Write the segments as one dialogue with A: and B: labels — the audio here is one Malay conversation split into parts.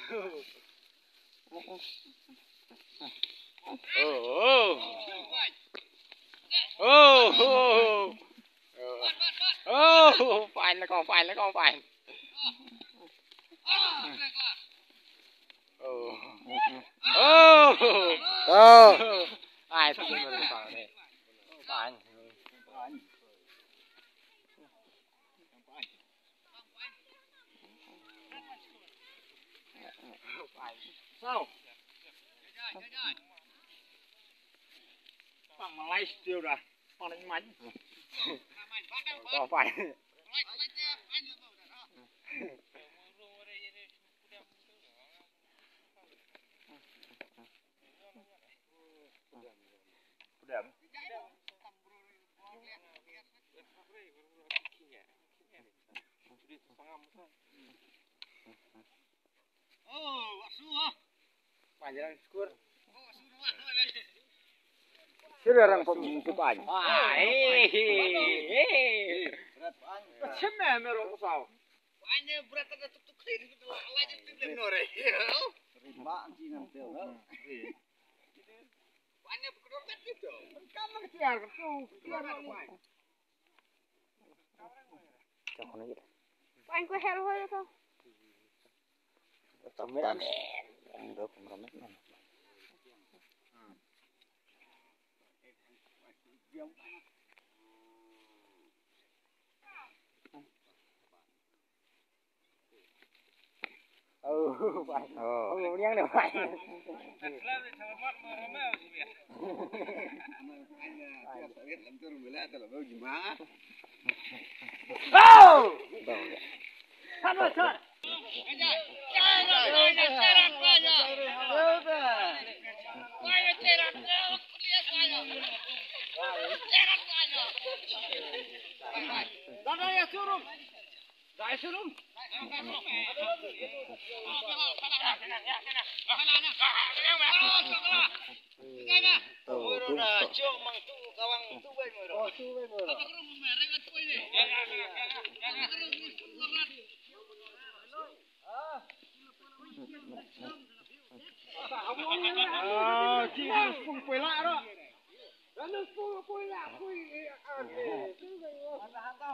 A: phanh là con phanh là con phanh ai thích mình vào đây phanh sao bằng mà lay tiêu rồi con đánh mánh có phải đẹp Sila pun sebanyak. Macam mana mereka tahu? Banyak berat ada tuk clear gitu. Allah jadi film nore. Mak jangan tahu. Banyak berkedor gitu. Kamu ketiar tu. Jangan lagi. Banyak kau hero hero tu. Tampilan. Enggak pemeramat. Phải. Nhang được phải.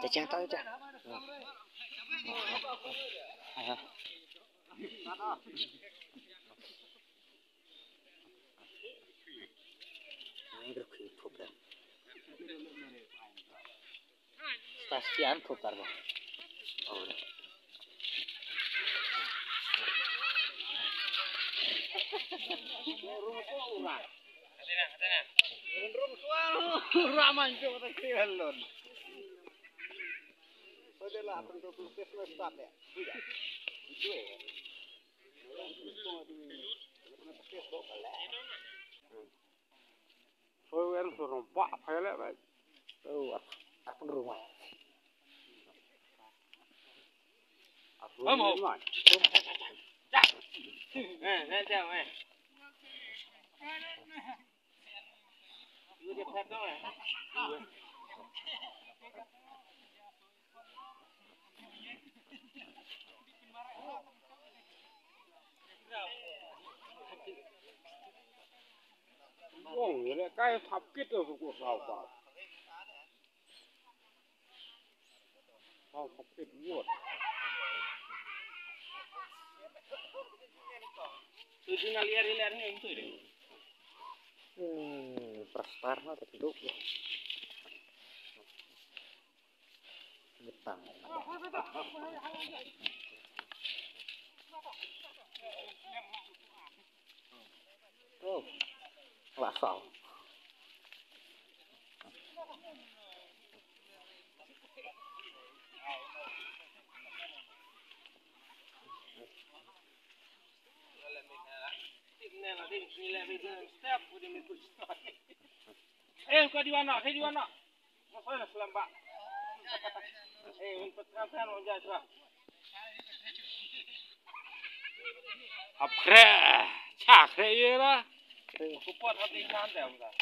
A: Cacing tahu je. Stasiun putar bah. Oh. Raman tu tak kelon. Adalah untuk proses start ya. Foi kan suruh pak payah baik. Oh, aku rumah. Aku rumah. Jauh Dia pet dong ya. Oh, ini kayak sakit tuh suku sahabat. Oh, sakit buat. Tujuh liar nih itu deh. Prastar lah tertutup. Betang. Oh, lasal. Kau di mana? Saya di mana? Saya selambak. Untuk sampai aja sudah. Apre, cakre ye lah. Kupot hati cantik enggak?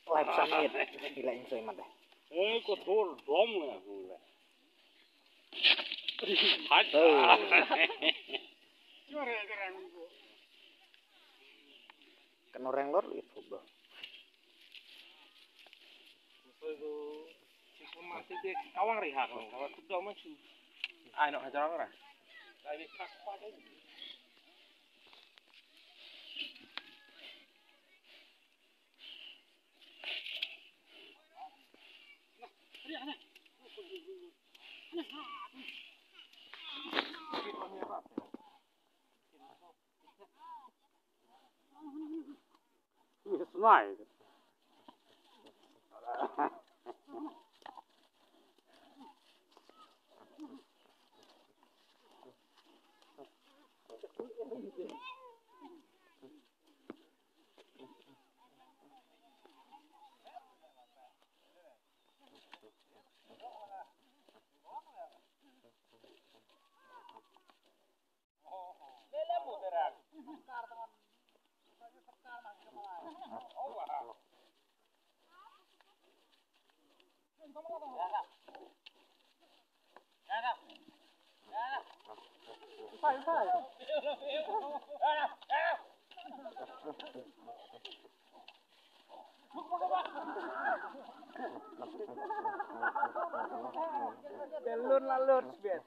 A: Live summit, gila yang saya mata. Kotor dom lah. Kena renglor itu, Bro.
B: Informasi di kawang rihak, kawang sudah masuk. Ayo nak hajar orang. Lagi tak pada. Smile.
A: Belun lalur, bet.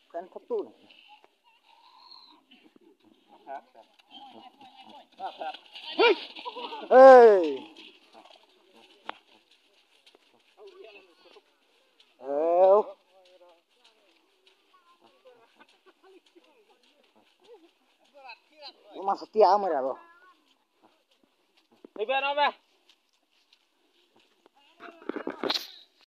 A: Kan satu nih. Hei. Mas setia amat ya lo.
B: Ibu apa?